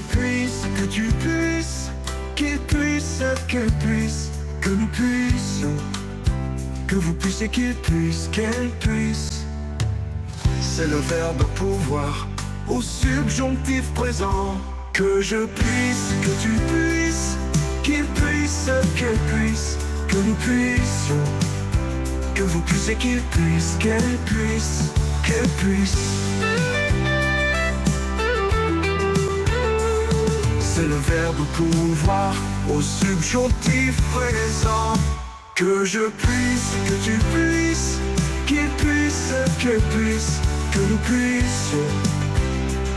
puisse, que tu puisses, qu'il puisse, qu'elle puisse, que nous puissions, que vous puissiez, qu'il puisse, qu'elle puisse. C'est le verbe pouvoir au subjonctif présent. Que je puisse, que tu puisses, qu'il puisse, qu'elle puisse, que nous puissions, que vous puissiez, qu'il puisse, qu'elle puisse, qu'elle puisse. C'est le verbe pouvoir au subjonctif présent. Que je puisse, que tu puisses, qu'il puisse, qu'elle puisse, que nous puissions,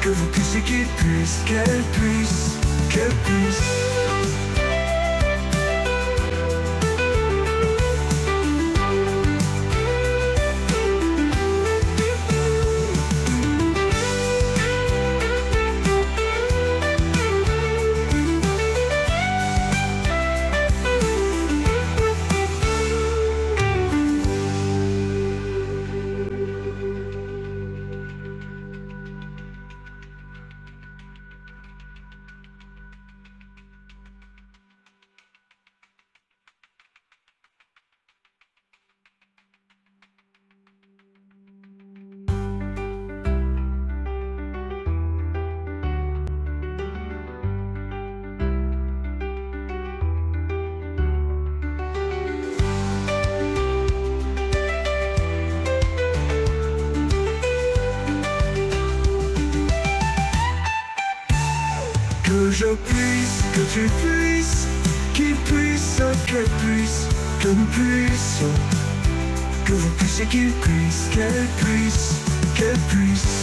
que vous puissiez, qu'il puisse, qu'elle puisse, qu'elle puisse. Que je puisse, que tu puisses, qu'il puisse, qu'elle puisse, que nous puissions, que vous puissiez, qu'il puisse, qu'elle puisse, qu'elle puisse.